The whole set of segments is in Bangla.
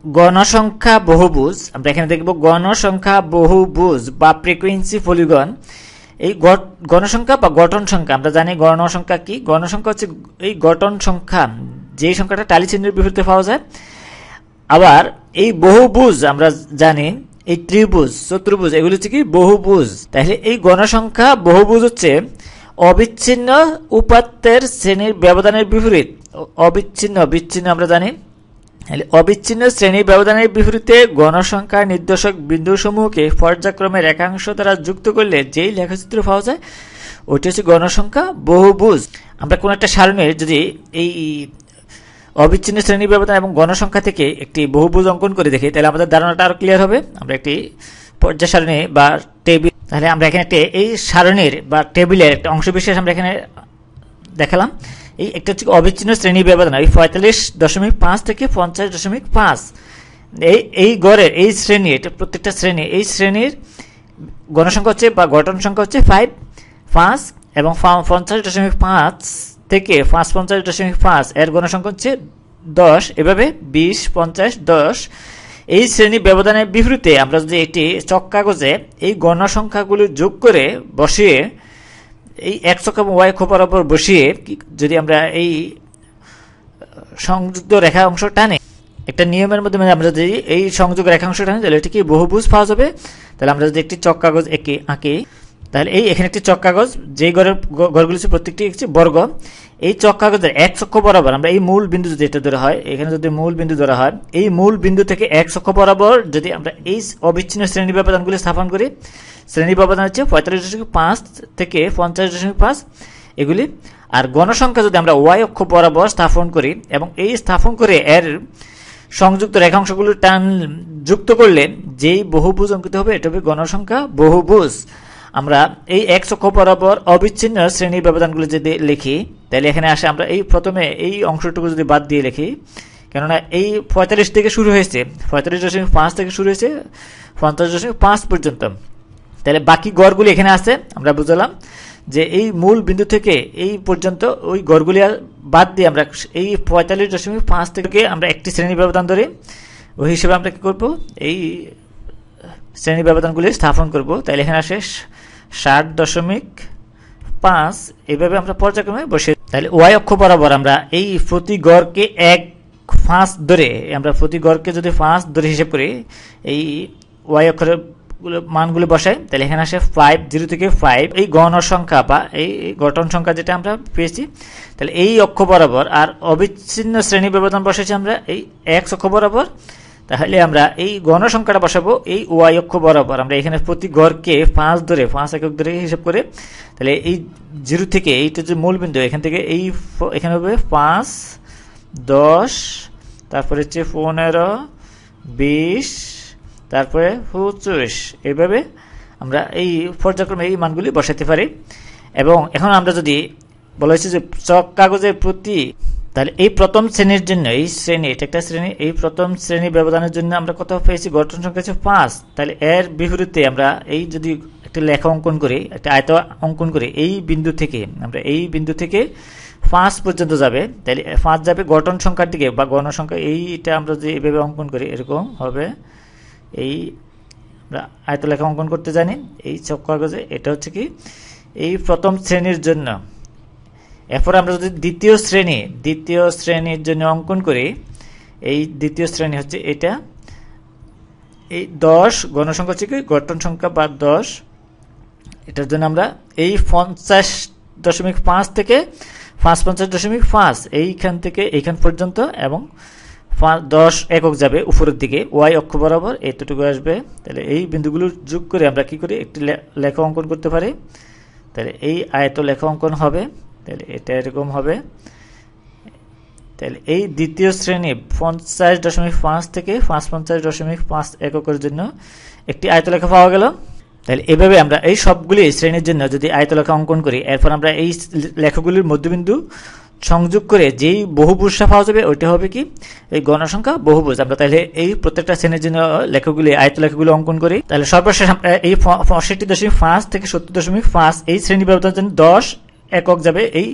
গণসংখ্যা বহুভুজ, আমরা এখানে দেখব গণসংখ্যা বহুভুজ বা ফ্রিকোয়েন্সি পলিগন। এই গণসংখ্যা বা গঠন সংখ্যা, আমরা জানি গণসংখ্যা কি, গণসংখ্যা হচ্ছে এই গঠন সংখ্যা, যেই সংখ্যাটা টালি চিহ্নের বিপরীতে পাওয়া যায়। আবার এই বহুভুজ আমরা জানি এই ত্রিভুজ, চতুর্ভুজ, এগুলো হচ্ছে কি বহুভুজ। তাহলে এই গণসংখ্যা বহুভুজ হচ্ছে অবিচ্ছিন্ন উপাত্তের শ্রেণীর ব্যবধানের বিপরীত। অবিচ্ছিন্ন, বিচ্ছিন্ন আমরা জানি। অবিচ্ছিন্ন শ্রেণী ব্যবধানের বিপরীতে গণসংখ্যার নির্দেশক বিন্দুসমূহকে পর্যায়ক্রমে রেখাংশ দ্বারা যুক্ত করলে যেই লেখচিত্র পাওয়া যায় ওইটি হচ্ছে গণসংখ্যা বহুভুজ। আমরা কোন একটা সারণীর যদি এই অবিচ্ছিন্ন শ্রেণী ব্যবধান এবং গণসংখ্যা থেকে একটি বহুভুজ অঙ্কন করে দেখি, তাহলে আমাদের ধারণাটা আরো ক্লিয়ার হবে। আমরা একটি পর্যায় সারণী বা টেবিল, তাহলে আমরা এখানে এই সারণীর বা টেবিলের একটা অংশ বিশেষ আমরা এখানে দেখালাম। এই একটা হচ্ছে অবিচ্ছিন্ন শ্রেণী ব্যবধান, এই 45.5 থেকে 50.5। এই গড়ের এই শ্রেণী, এটা প্রত্যেকটা শ্রেণী, এই শ্রেণীর গণসংখ্যা হচ্ছে বা গঠন সংখ্যা হচ্ছে 5 এবং 50.5 থেকে 55.5 এর গণসংখ্যা হচ্ছে 10। এভাবে 20, 50, 10 এই শ্রেণী ব্যবধানের বিপরীতে আমরা যদি একটি চক কাগজে এই গণসংখ্যাগুলো যোগ করে বসিয়ে এই এক্স অক্ষ এবং ওয়াই অক্ষ বরাবর বসিয়ে যদি আমরা এই সংযুক্ত রেখা অংশ টানি, একটা নিয়মের মাধ্যমে আমরা যদি এই সংযোগ রেখাংশ টানি, তাহলে এটি কি বহুভুজ পাওয়া যাবে। তাহলে আমরা যদি একটি চক কাগজ আঁকি, তাহলে এই এখানে একটি চক কাগজ, যেই ঘরগুলি প্রত্যেকটি হচ্ছে বর্গ। এই চক কাগজের এক্স অক্ষ বরাবর আমরা এই মূল বিন্দু যদি এটা ধরা হয়, এখানে যদি মূল বিন্দু ধরা হয়, এই মূল বিন্দু থেকে এক্স অক্ষ বরাবর যদি আমরা এই অবিচ্ছিন্ন শ্রেণী ব্যবধানগুলি স্থাপন করি, শ্রেণী ব্যবধান হচ্ছে 45.5 থেকে 50.5 এগুলি। আর গণসংখ্যা যদি আমরা ওয়াই অক্ষ বরাবর স্থাপন করি এবং এই স্থাপন করে এর সংযুক্ত রেখাংশগুলো টান যুক্ত করলে যেই বহুভুজ অঙ্কিত হবে এটা হবে গণসংখ্যা বহুভুজ। আমরা এই এক্স অক্ষ বরাবর অবিচ্ছিন্ন শ্রেণী ব্যবধানগুলো যদি লিখি, তাহলে এখানে আসে আমরা এই প্রথমে এই অংশটুকু যদি বাদ দিয়ে লিখি, কেননা এই 45 থেকে শুরু হয়েছে, 45.5 থেকে শুরু হয়েছে 50.5 পর্যন্ত। তাহলে বাকি গড়গুলি এখানে আছে। আমরা বুঝলাম যে এই মূল বিন্দু থেকে এই পর্যন্ত ওই গড়গুলি বাদ দিয়ে আমরা এই 45.5 থেকে আমরা একটি শ্রেণী ব্যবধান ধরি, ওই হিসেবে আমরা কি করব, এই শ্রেণী ব্যবধানগুলি স্থাপন করব। তাহলে এখানে আসে 60.5। এইভাবে আমরা পর্যায়ক্রমে বসে, তাহলে ওয়াই অক্ষ বরাবর আমরা এই প্রতি গড়কে 1 ধরে, আমরা প্রতি গড়কে যদি 5 ধরে হিসেব করি, এই ওয়াই অক্ষরের মানগুলো বসাই, তাহলে এখানে আসে 0 থেকে 5 এই গণসংখ্যা বা এই গঠন সংখ্যা যেটা আমরা পেয়েছি। তাহলে এই অক্ষ বরাবর আর অবিচ্ছিন্ন শ্রেণী ব্যবধান বসেছি আমরা এই এক্স অক্ষ বরাবর, তাহলে আমরা এই গণসংখ্যাটা বসাবো এই ওয়াই অক্ষ বরাবর। আমরা এখানে প্রতি গড়কে 5 ধরে 5 একক ধরে হিসাব করে, তাহলে এই 0 থেকে এইটা যে মূল বিন্দু, এখান থেকে এই এখানে হবে 5, 10, তারপরে হচ্ছে 15, 20, তারপরে 25। এইভাবে আমরা এই পর্যায়ক্রমে এই মানগুলি বসাতে পারি। এবং এখন আমরা যদি বলা হয়েছে যে চক কাগজের প্রতি, তাহলে এই প্রথম শ্রেণীর জন্য, এই শ্রেণী, এটা একটা শ্রেণী, এই প্রথম শ্রেণী ব্যবধানের জন্য আমরা কত পেয়েছি, গঠন সংখ্যা হচ্ছে 5। তাহলে এর বিপরীতে আমরা এই যদি একটা লেখা অঙ্কন করি, একটা আয়ত অঙ্কন করি, এই বিন্দু থেকে আমরা এই বিন্দু থেকে 5 পর্যন্ত যাবে, তাহলে 5 যাবে গঠন সংখ্যার দিকে বা গণসংখ্যা। এইটা আমরা যদি এইভাবে অঙ্কন করি এরকম হবে। এই আমরা আয়ত লেখা অঙ্কন করতে জানি এই চক কাগজে, এটা হচ্ছে কি এই প্রথম শ্রেণীর জন্য। এরপর আমরা যদি দ্বিতীয় শ্রেণীর জন্য অঙ্কন করি, এই দ্বিতীয় শ্রেণী হচ্ছে এটা, এই 10 গণসংখ্যা হচ্ছে কি গঠন সংখ্যা বা 10। এটার জন্য আমরা এই 50.5 থেকে 55.5 এইখান থেকে এইখান পর্যন্ত এবং 10 একক যাবে উপরের দিকে ওয়াই অক্ষ বরাবর, এতটুকু আসবে। তাহলে এই বিন্দুগুলো যোগ করে আমরা কি করি, একটি লেখা অঙ্কন করতে পারি। তাহলে এই আয়ত লেখা অঙ্কন হবে, তাহলে এটা এরকম হবে। তাহলে এই দ্বিতীয় শ্রেণী 50.5 থেকে 55.5 এককের জন্য একটি আয়তলেখা পাওয়া গেল। তাহলে এভাবে আমরা এই সবগুলি শ্রেণীর জন্য যদি আয়তলেখা অঙ্কন করি, এরপর আমরা এই লেখাগুলির মধ্যবিন্দু সংযোগ করে যেই বহুভুজটা পাওয়া যাবে ওইটা হবে কি এই গণসংখ্যা বহুভুজ। আমরা তাহলে এই প্রত্যেকটা শ্রেণীর জন্য লেখাগুলি আয়তলেখাগুলো অঙ্কন করি। তাহলে সর্বশেষ এই 65.5 থেকে 70.5 এই শ্রেণী ব্যবধানের জন্য 10 একক যাবে এই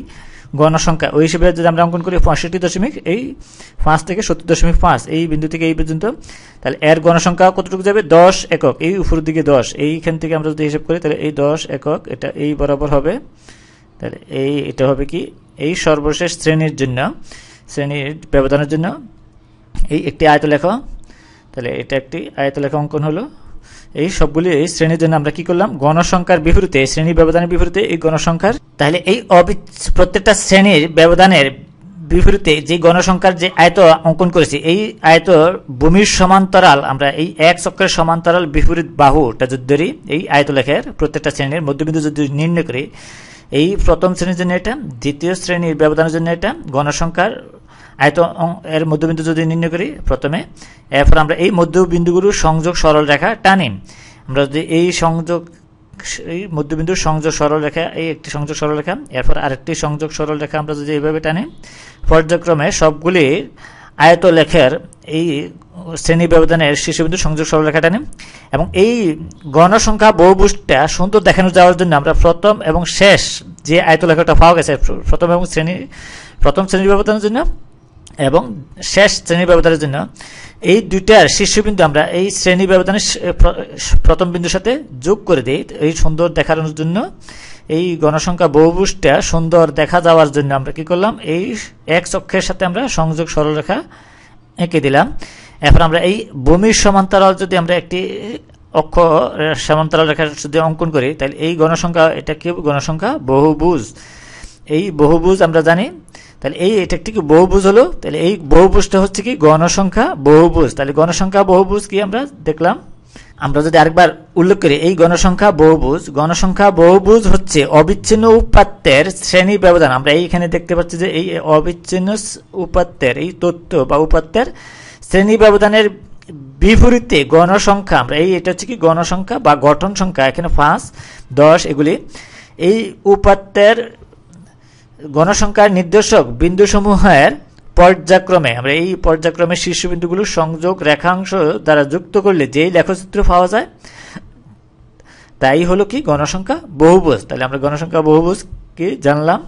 গণসংখ্যা ওই হিসেবে যদি আমরা অঙ্কন করি 65.5 থেকে 70.5 এই বিন্দু থেকে এই পর্যন্ত, তাহলে এর গণসংখ্যা কতটুকু যাবে 10 একক, এই উপরের দিকে 10, এইখান থেকে আমরা যদি হিসাব করি তাহলে এই 10 একক এটা এই বরাবর হবে। তাহলে এটা হবে কি এই সর্বশেষ শ্রেণীর জন্য, শ্রেণীর ব্যবধানের জন্য এই একটি আয়তলেখা। তাহলে এটা একটি আয়তলেখা অঙ্কন হলো। এই সবগুলি এই শ্রেণীর জন্য আমরা কি করলাম, গণসংখ্যার বিপরীতে শ্রেণী ব্যবধানের বিপরীতে এই গণসংখ্যার, তাহলে এই প্রত্যেকটা শ্রেণীর ব্যবধানের বিপরীতে যে গণসংখ্যার যে আয়ত অঙ্কন করেছি, এই আয়ত ভূমির সমান্তরাল আমরা এই এক চক্রের সমান্তরাল বিপরীত বাহুটা যদি ধরি, এই আয়তলেখার প্রত্যেকটা শ্রেণীর মধ্যবিন্দু যদি নির্ণয় করি, এই প্রথম শ্রেণীর জন্য এটা, দ্বিতীয় শ্রেণীর ব্যবধানের জন্য এটা, গণসংখ্যার আয়ত এর মধ্যবিন্দু যদি নির্ণয় করি প্রথমে, এরপর আমরা এই মধ্যবিন্দুগুলোর সংযোগ সরল রেখা টানি। আমরা যদি এই মধ্যবিন্দুর সংযোগ সরল রেখা, এই একটি সংযোগ সরল রেখা, এরপর আরেকটি সংযোগ সরল রেখা আমরা যদি এইভাবে টানি, পর্যায়ক্রমে সবগুলি আয়তলেখার এই শ্রেণী ব্যবধানের শীর্ষবিন্দু সংযোগ সরল রেখা টানি। এবং এই গণসংখ্যা বহুভুজটা সুন্দর দেখানো যাওয়ার জন্য আমরা প্রথম এবং শেষ যে আয়তলেখাটা পাওয়া গেছে প্রথম শ্রেণী ব্যবধানের জন্য এবং শেষ শ্রেণী ব্যবধানের জন্য, এই দুইটার শীর্ষবিন্দু আমরা এই শ্রেণী ব্যবধানের প্রথম বিন্দুর সাথে যোগ করে দিই। এই সুন্দর দেখানোর জন্য, এই গণসংখ্যা বহুভুজটা সুন্দর দেখা যাওয়ার জন্য আমরা কি করলাম, এই এক চক্রের সাথে আমরা সংযোগ সরলরেখা এঁকে দিলাম। এরপর আমরা এই ভূমির সমান্তরাল যদি আমরা একটি অক্ষ সমান্তরাল রেখা যদি অঙ্কন করি, তাহলে এই গণসংখ্যা এটা কি গণসংখ্যা বহুভুজ, এই বহুভুজ আমরা জানি। তাহলে এটা একটি কি বহুভুজ হলো। তাহলে এই বহুভুজটা হচ্ছে কি গণসংখ্যা বহুভুজ। তাহলে গণসংখ্যা বহুভুজ কি আমরা দেখলাম। আমরা যদি আরেকবার উল্লেখ করি, এই গণসংখ্যা বহুভুজ হচ্ছে অবিচ্ছিন্ন উপাত্তের শ্রেণী ব্যবধান। আমরা এইখানে দেখতে পাচ্ছি যে এই অবিচ্ছিন্ন উপাত্তের এই তথ্য বা উপাত্তের শ্রেণী ব্যবধানের বিপরীতে গণসংখ্যা, আমরা এটা হচ্ছে কি গণসংখ্যা বা গঠন সংখ্যা, এখানে 5, 10 এগুলি এই উপাত্তের গণসংখ্যার নির্দেশক বিন্দুসমূহের পর্যায়ক্রমে, আমরা এই পর্যায়ক্রমে শীর্ষবিন্দুগুলো সংযোগ রেখাংশ দ্বারা যুক্ত করলে যেই লেখচিত্র পাওয়া যায় তাই হলো কি গণসংখ্যা বহুভুজ। তাহলে আমরা গণসংখ্যা বহুভুজ কি জানলাম।